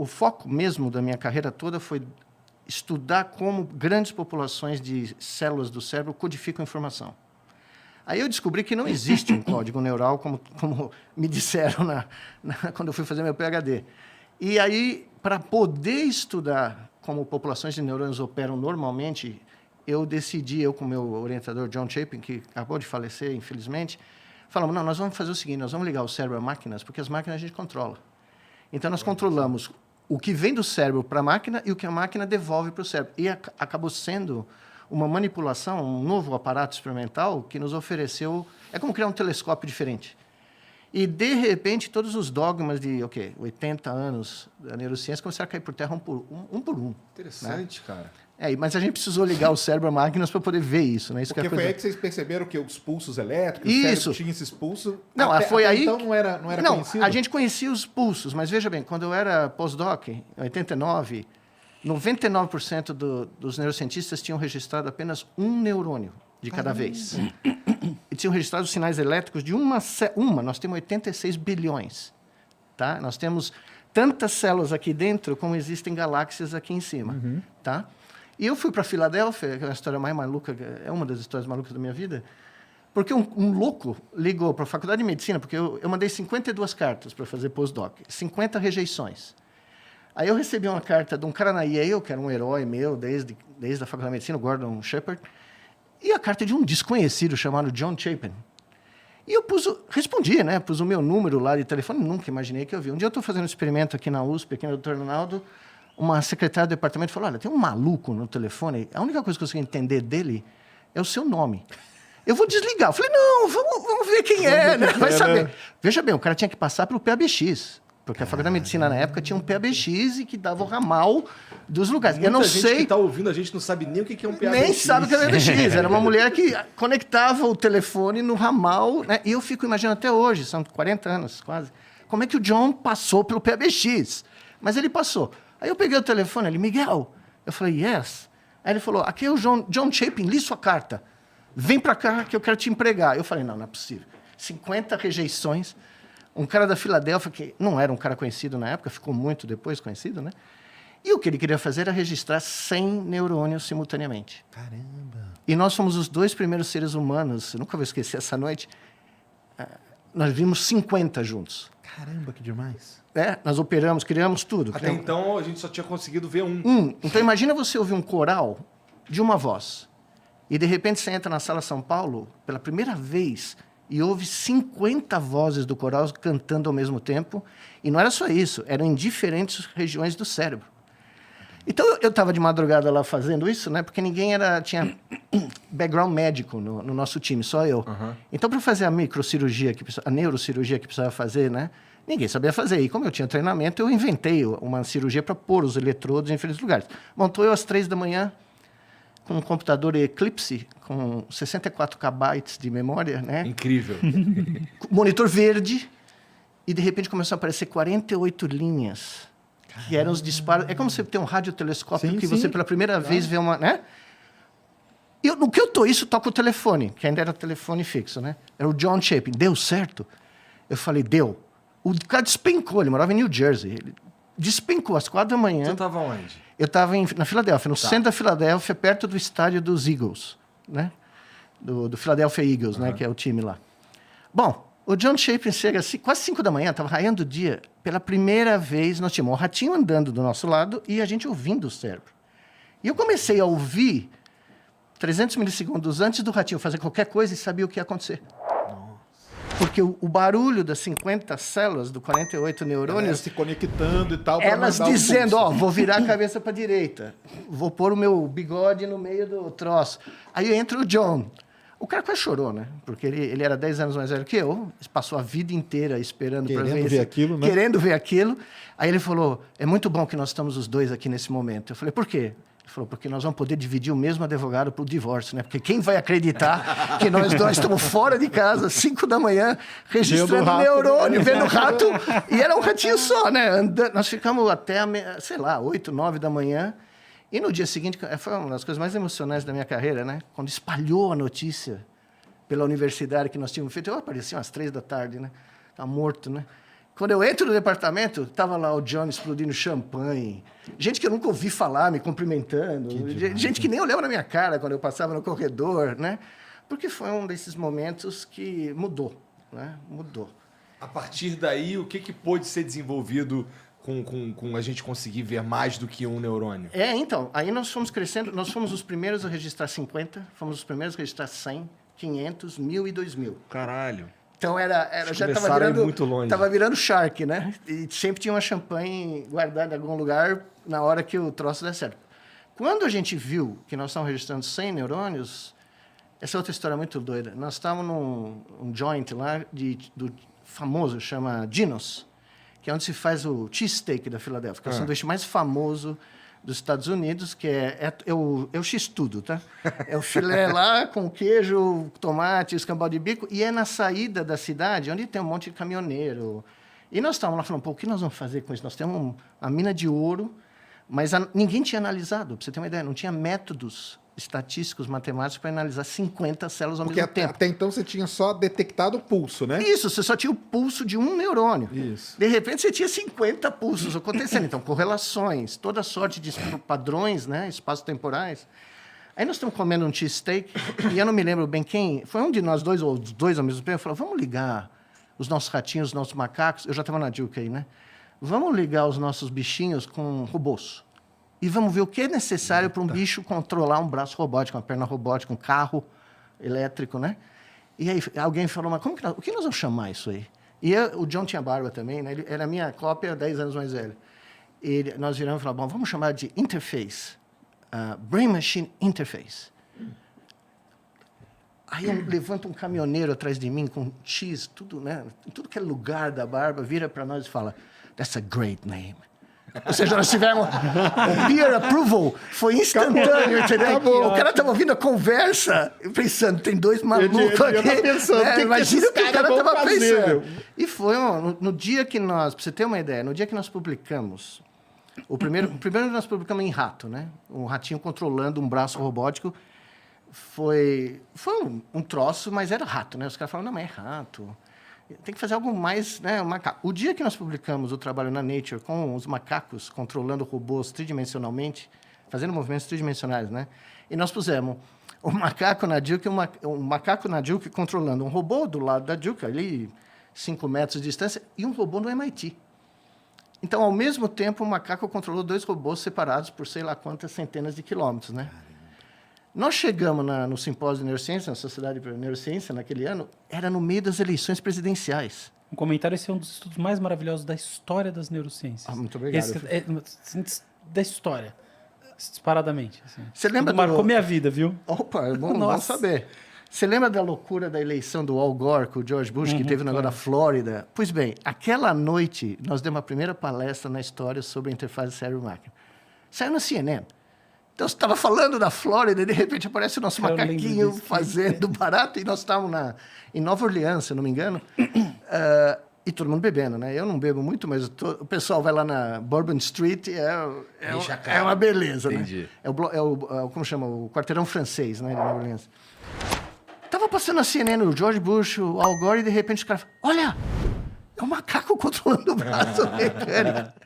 o foco mesmo da minha carreira toda foi estudar como grandes populações de células do cérebro codificam informação. Aí eu descobri que não existe um código neural, como me disseram quando eu fui fazer meu PhD. E aí, para poder estudar como populações de neurônios operam normalmente, eu decidi, eu com o meu orientador John Chapin, que acabou de falecer, infelizmente, falamos, não, nós vamos fazer o seguinte, nós vamos ligar o cérebro a máquinas, porque as máquinas a gente controla. Então, nós controlamos o que vem do cérebro para a máquina e o que a máquina devolve para o cérebro. E acabou sendo uma manipulação, um novo aparato experimental que nos ofereceu... É como criar um telescópio diferente. E, de repente, todos os dogmas de 80 anos da neurociência começaram a cair por terra um por um. Interessante, né? cara. Mas a gente precisou ligar o cérebro a máquinas para poder ver isso. Né? Porque foi aí que vocês perceberam que os pulsos elétricos, isso. o cérebro tinha esses pulsos... Não, foi aí... Então não era conhecido? A gente conhecia os pulsos, mas veja bem, quando eu era postdoc, em 89, 99% dos neurocientistas tinham registrado apenas um neurônio de cada vez. E tinham registrado os sinais elétricos de nós temos 86 bilhões. Tá? Nós temos tantas células aqui dentro como existem galáxias aqui em cima. Tá? E eu fui para Filadélfia, que é a história mais maluca, é uma das histórias malucas da minha vida, porque um louco ligou para a Faculdade de Medicina, porque eu mandei 52 cartas para fazer postdoc, 50 rejeições. Aí eu recebi uma carta de um cara na Yale, que era um herói meu desde a Faculdade de Medicina, o Gordon Shepard, e a carta de um desconhecido chamado John Chapin. E eu respondi, né? Pus o meu número lá de telefone, nunca imaginei que eu vi. Um dia eu estou fazendo um experimento aqui na USP, aqui no Dr. Ronaldo, uma secretária do departamento falou, olha, tem um maluco no telefone, a única coisa que eu consigo entender dele é o seu nome. Eu vou desligar. Eu falei, não, vamos ver quem é, né? Vai saber. Veja bem, o cara tinha que passar pelo PABX, porque a Faculdade de Medicina, na época, tinha um PABX e que dava o ramal dos lugares. Muita eu não gente sei... que está ouvindo, a gente não sabe nem o que é um PABX. Nem sabe o que é um PABX. Era uma mulher que conectava o telefone no ramal, né? E eu fico imaginando até hoje, são 40 anos quase, como é que o John passou pelo PABX. Mas ele passou. Aí eu peguei o telefone, ele, Miguel. Eu falei, yes. Aí ele falou, aqui é o John Chapin, li sua carta. Vem para cá que eu quero te empregar. Eu falei, não é possível. 50 rejeições. Um cara da Filadélfia, que não era um cara conhecido na época, ficou muito depois conhecido, né? E o que ele queria fazer era registrar 100 neurônios simultaneamente. Caramba! E nós fomos os 2 primeiros seres humanos, eu nunca vou esquecer essa noite, nós vimos 50 juntos. Caramba, que demais! Nós operamos, criamos tudo. Até então, a gente só tinha conseguido ver um. Então, imagina você ouvir um coral de uma voz. E, de repente, você entra na Sala São Paulo, pela primeira vez, e ouve 50 vozes do coral cantando ao mesmo tempo. E não era só isso, eram em diferentes regiões do cérebro. Então, eu estava de madrugada lá fazendo isso, né? Porque ninguém tinha background médico no nosso time, só eu. Então, para fazer a microcirurgia, a neurocirurgia que precisava fazer, né? Ninguém sabia fazer. E como eu tinha treinamento, eu inventei uma cirurgia para pôr os eletrodos em diferentes lugares. Montou eu às 3 da manhã, com um computador Eclipse, com 64 KB de memória, né? Incrível. Monitor verde, e de repente começou a aparecer 48 linhas, que eram os disparos. É como você ter um radiotelescópio que você pela primeira vez vê uma... Né? No que eu estou, isso toca o telefone, que ainda era telefone fixo, né? Era o John Chapin. Deu certo? Eu falei, deu. O cara despencou, ele morava em New Jersey. Ele despencou às 4 da manhã. Você estava onde? Eu estava na Filadélfia, no centro da Filadélfia, perto do estádio dos Eagles, né? Do Philadelphia Eagles, né? Que é o time lá. Bom, o John Chapin chega assim, quase 5 da manhã, estava raiando o dia. Pela primeira vez, nós tínhamos um ratinho andando do nosso lado e a gente ouvindo o cérebro. E eu comecei a ouvir 300 milissegundos antes do ratinho fazer qualquer coisa e sabia o que ia acontecer. Porque o barulho das 50 células, do 48 neurônios... Elas se conectando e tal. Elas dizendo, vou virar a cabeça para a direita. Vou pôr o meu bigode no meio do troço. Aí entra o John. O cara quase chorou, né? Porque ele era 10 anos mais velho que eu. Passou a vida inteira esperando para ver aquilo, né? Querendo ver aquilo. Aí ele falou, é muito bom que nós estamos os dois aqui nesse momento. Eu falei, por quê? Ele falou, porque nós vamos poder dividir o mesmo advogado para o divórcio, né? Porque quem vai acreditar que nós dois estamos fora de casa, 5 da manhã, registrando neurônio, vendo rato, e era um ratinho só, né? Nós ficamos até, 8, 9 da manhã, e no dia seguinte, foi uma das coisas mais emocionantes da minha carreira, né? Quando espalhou a notícia pela universidade que nós tínhamos feito, eu apareci umas 3 da tarde, né? Estava morto, né? Quando eu entro no departamento, tava lá o John explodindo champanhe. Gente que eu nunca ouvi falar, me cumprimentando. Gente que nem olhava na minha cara quando eu passava no corredor, né? Porque foi um desses momentos que mudou, né? Mudou. A partir daí, o que pôde ser desenvolvido com a gente conseguir ver mais do que um neurônio? Então, aí nós fomos crescendo, nós fomos os primeiros a registrar 50, fomos os primeiros a registrar 100, 500, 1000 e 2000. Caralho. Então já estava virando Shark, né? E sempre tinha uma champanhe guardada em algum lugar na hora que o troço der certo. Quando a gente viu que nós estávamos registrando 100 neurônios, essa é outra história muito doida. Nós estávamos num joint lá do famoso, chama Geno's, que é onde se faz o cheesesteak da Filadélfia, que é o sanduíche mais famoso dos Estados Unidos, que é o X-tudo, tá? É o filé lá com queijo, tomate, escambau de bico, e é na saída da cidade, onde tem um monte de caminhoneiro. E nós estávamos lá falando, pô, o que nós vamos fazer com isso? Nós temos a mina de ouro, mas ninguém tinha analisado, para você ter uma ideia, não tinha métodos estatísticos, matemáticos, para analisar 50 células ao mesmo tempo. Até então você tinha só detectado o pulso, né? Isso, você só tinha o pulso de um neurônio. Isso. De repente, você tinha 50 pulsos acontecendo. Então, correlações, toda sorte de padrões, né, espaço-temporais. Aí nós estamos comendo um cheesesteak, e eu não me lembro bem quem, foi um de nós dois, ou os dois ao mesmo tempo, falou, vamos ligar os nossos ratinhos, os nossos macacos, eu já estava na Duke aí, né? Vamos ligar os nossos bichinhos com robôs. E vamos ver o que é necessário para um bicho controlar um braço robótico, uma perna robótica, um carro elétrico, né? E aí alguém falou, mas o que nós vamos chamar isso aí? E o John tinha barba também, né? Ele era a minha cópia, 10 anos mais velho. E nós viramos e falamos, bom, vamos chamar de interface. Brain Machine Interface. Aí levanta um caminhoneiro atrás de mim com X, tudo, né? Em tudo que é lugar da barba, vira para nós e fala, that's a great name. Ou seja, nós tivemos o peer approval, foi instantâneo, entendeu? Acabou. O cara estava ouvindo a conversa, pensando, tem dois malucos aqui. Pensando, né? Imagina o que o cara estava pensando. Meu. E foi no dia que nós, para você ter uma ideia, no dia que nós publicamos, o primeiro nós publicamos em rato, né? Um ratinho controlando um braço robótico. Foi um troço, mas era rato, né? Os caras falaram, não, mas é rato. Tem que fazer algo mais, né, macaco. O dia que nós publicamos o trabalho na Nature com os macacos controlando robôs tridimensionalmente, fazendo movimentos tridimensionais, né? E nós pusemos um macaco na Duke controlando um robô do lado da Duke, ali 5 metros de distância, e um robô no MIT. Então, ao mesmo tempo, o macaco controlou 2 robôs separados por sei lá quantas centenas de quilômetros, né? Nós chegamos no simpósio de neurociência, na Sociedade de Neurociência, naquele ano, era no meio das eleições presidenciais. Um comentário, esse é um dos estudos mais maravilhosos da história das neurociências. Muito obrigado. Da história, disparadamente. Assim. Você lembra marcou minha vida, viu? Opa, é bom saber. Você lembra da loucura da eleição do Al Gore com o George Bush, que teve um negócio da Flórida? Pois bem, aquela noite, nós demos a primeira palestra na história sobre a interface cérebro-máquina. Saiu na CNN. Então, você estava falando da Flórida e, de repente, aparece o nosso macaquinho fazendo barato. E nós estávamos em Nova Orleans, se eu não me engano, e todo mundo bebendo, né? Eu não bebo muito, mas o pessoal vai lá na Bourbon Street e é uma beleza, Entendi. né? Como chama? O quarteirão francês, né? De Nova Orleans. Tava passando a CNN, o George Bush, o Al Gore, e, de repente, os caras falam, olha, é um macaco controlando o braço mecânico.